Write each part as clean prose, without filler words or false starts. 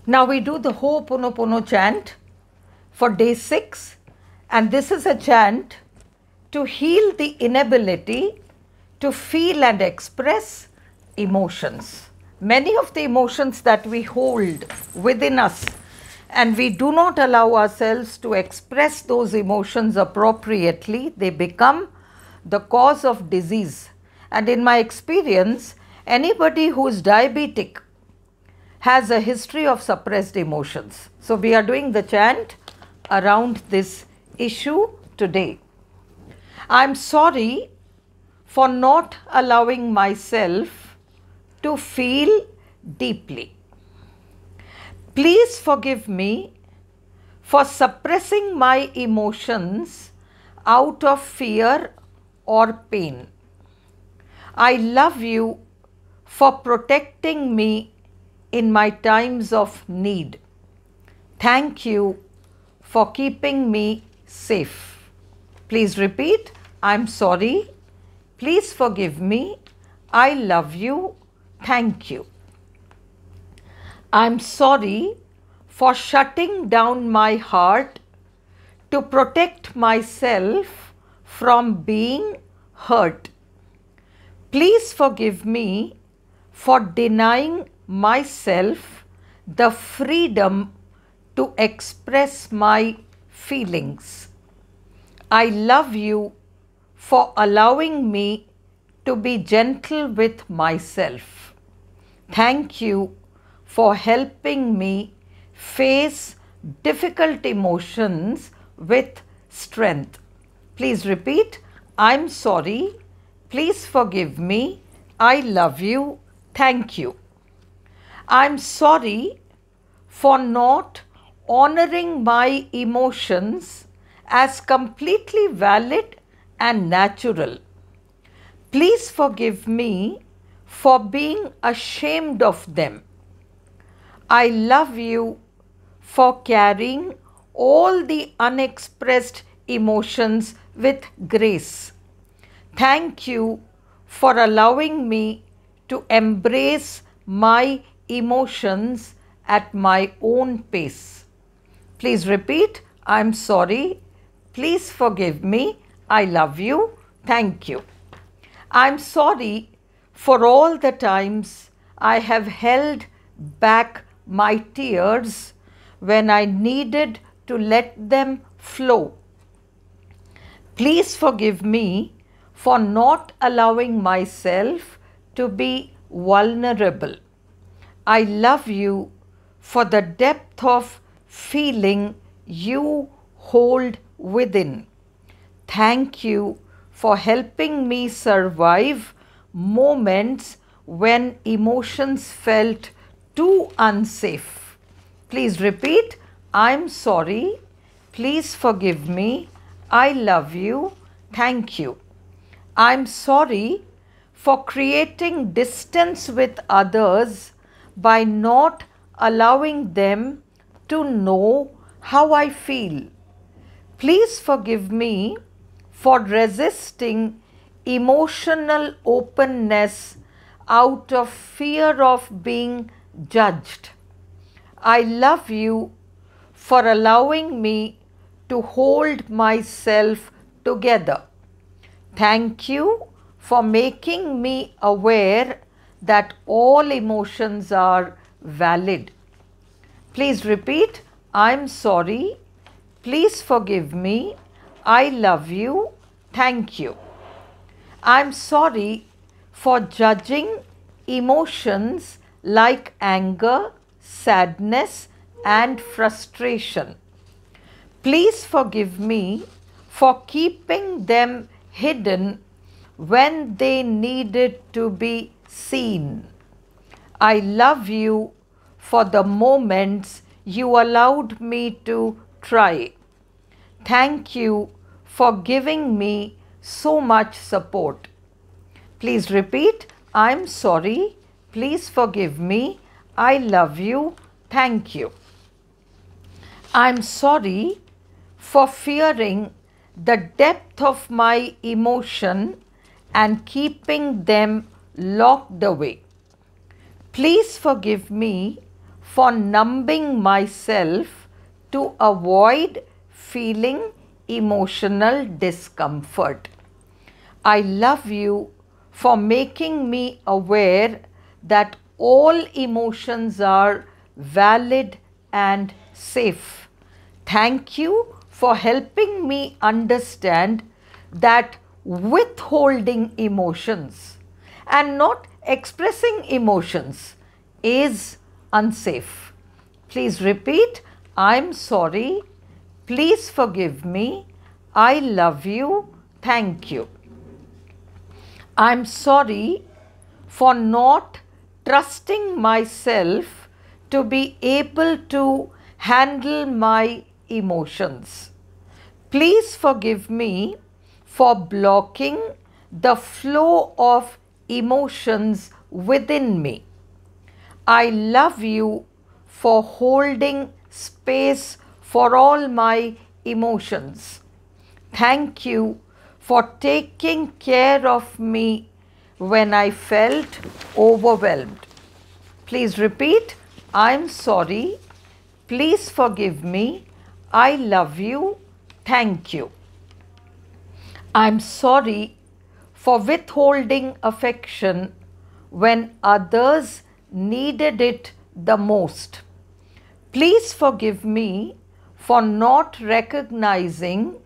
Now we do the Ho'oponopono chant for day 6, and this is a chant to heal the inability to feel and express emotions. Many of the emotions that we hold within us and we do not allow ourselves to express those emotions appropriately, they become the cause of disease. And in my experience, anybody who is diabetic has a history of suppressed emotions. So we are doing the chant around this issue today. I'm sorry for not allowing myself to feel deeply. Please forgive me for suppressing my emotions out of fear or pain. I love you for protecting me in my times of need. Thank you for keeping me safe. Please repeat. I'm sorry. Please forgive me. I love you. Thank you. I'm sorry for shutting down my heart to protect myself from being hurt. Please forgive me for denying myself the freedom to express my feelings. I love you for allowing me to be gentle with myself. Thank you for helping me face difficult emotions with strength. Please repeat. I'm sorry. Please forgive me. I love you. Thank you. I'm sorry for not honoring my emotions as completely valid and natural. Please forgive me for being ashamed of them. I love you for carrying all the unexpressed emotions with grace. Thank you for allowing me to embrace my emotions at my own pace. Please repeat. I'm sorry. Please forgive me. I love you. Thank you. I'm sorry for all the times I have held back my tears when I needed to let them flow. Please forgive me for not allowing myself to be vulnerable. I love you for the depth of feeling you hold within. Thank you for helping me survive moments when emotions felt too unsafe. Please repeat. I'm sorry. Please forgive me. I love you. Thank you. I'm sorry for creating distance with others by not allowing them to know how I feel. Please forgive me for resisting emotional openness out of fear of being judged. I love you for allowing me to hold myself together. Thank you for making me aware that all emotions are valid. Please repeat. I'm sorry. Please forgive me. I love you. Thank you. I'm sorry for judging emotions like anger, sadness, and frustration. Please forgive me for keeping them hidden when they needed to be seen. I love you for the moments you allowed me to try. Thank you for giving me so much support. Please repeat. I'm sorry. Please forgive me. I love you. Thank you. I'm sorry for fearing the depth of my emotion and keeping them locked away. Please forgive me for numbing myself to avoid feeling emotional discomfort. I love you for making me aware that all emotions are valid and safe. Thank you for helping me understand that withholding emotions and not expressing emotions is unsafe. Please repeat, I'm sorry, please forgive me, I love you, thank you. I'm sorry for not trusting myself to be able to handle my emotions. Please forgive me for blocking the flow of emotions within me. I love you for holding space for all my emotions. Thank you for taking care of me when I felt overwhelmed. Please repeat, I'm sorry, please forgive me, I love you, thank you. I'm sorry for withholding affection when others needed it the most. Please forgive me for not recognizing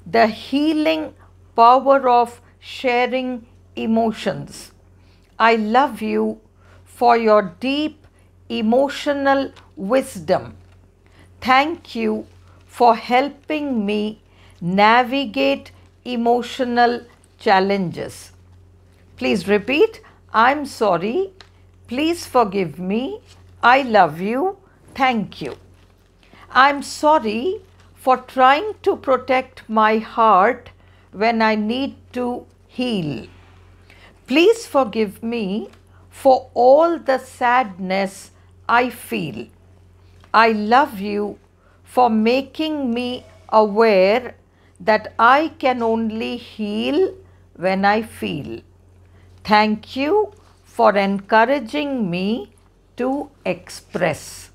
the healing power of sharing emotions. I love you for your deep emotional wisdom. Thank you for helping me navigate emotional challenges. Please repeat, I'm sorry, please forgive me, I love you, thank you. I'm sorry for trying to protect my heart when I need to heal. Please forgive me for all the sadness I feel. I love you for making me aware that I can only heal when I feel. Thank you for encouraging me to express.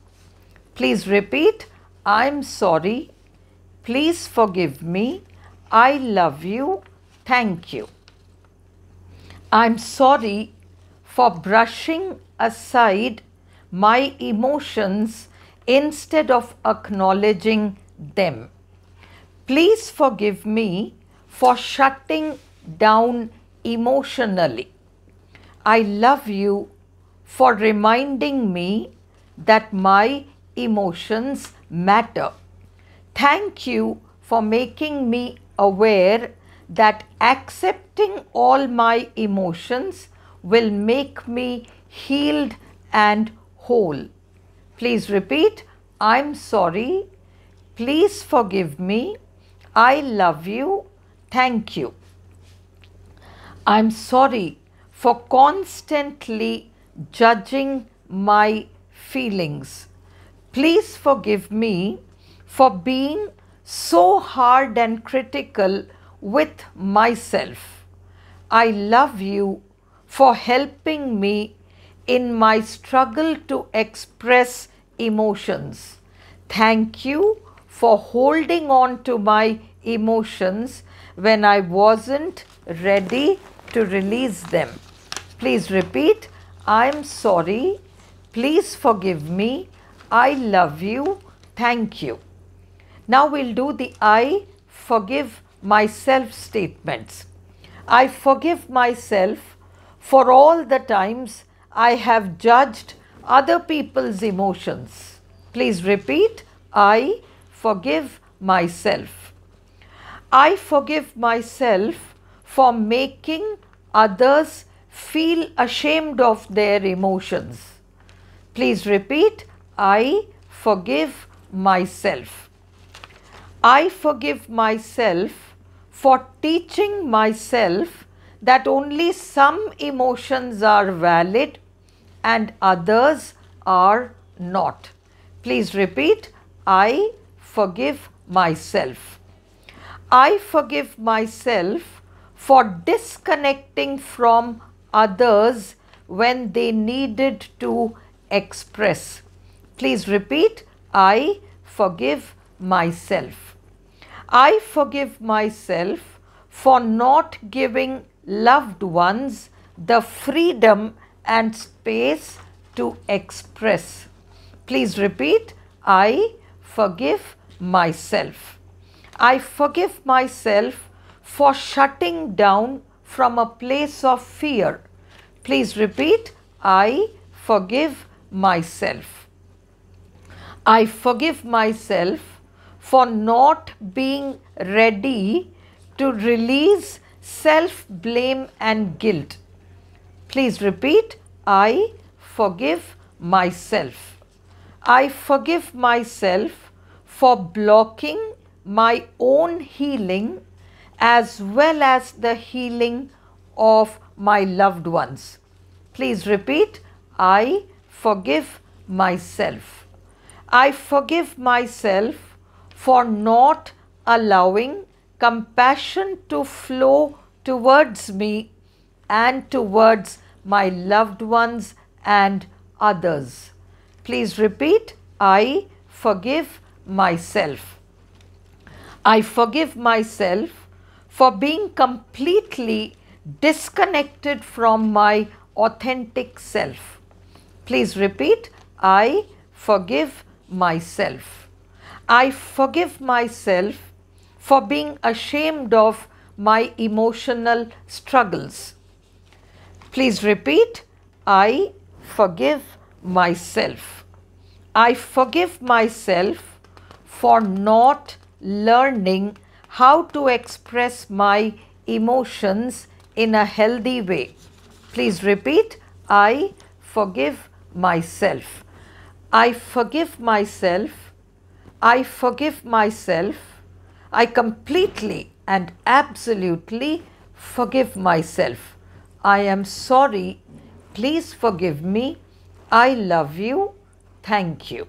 Please repeat, I'm sorry, please forgive me, I love you, thank you. I'm sorry for brushing aside my emotions instead of acknowledging them. Please forgive me for shutting down emotionally. I love you for reminding me that my emotions matter. Thank you for making me aware that accepting all my emotions will make me healed and whole. Please repeat, I'm sorry, please forgive me, I love you, thank you. I'm sorry for constantly judging my feelings. Please forgive me for being so hard and critical with myself. I love you for helping me in my struggle to express emotions. Thank you for holding on to my emotions when I wasn't ready to release them. Please repeat, I'm sorry, please forgive me, I love you, thank you. Now we'll do the I forgive myself statements. I forgive myself for all the times I have judged other people's emotions. Please repeat, I forgive myself. I forgive myself for making others feel ashamed of their emotions. Please repeat, I forgive myself. I forgive myself for teaching myself that only some emotions are valid and others are not. Please repeat, I forgive myself. I forgive myself for disconnecting from others when they needed to express. Please repeat, I forgive myself. I forgive myself for not giving loved ones the freedom and space to express. Please repeat, I forgive myself. I forgive myself for shutting down from a place of fear. Please repeat, I forgive myself. I forgive myself for not being ready to release self-blame and guilt. Please repeat, I forgive myself. I forgive myself for blocking my own healing as well as the healing of my loved ones. Please repeat, I forgive myself. I forgive myself for not allowing compassion to flow towards me and towards my loved ones and others. Please repeat, I forgive myself. I forgive myself for being completely disconnected from my authentic self. Please repeat, I forgive myself. I forgive myself for being ashamed of my emotional struggles. Please repeat, I forgive myself. I forgive myself for not learning how to express my emotions in a healthy way. Please repeat, I forgive myself. I forgive myself. I forgive myself. I completely and absolutely forgive myself. I am sorry. Please forgive me. I love you. Thank you.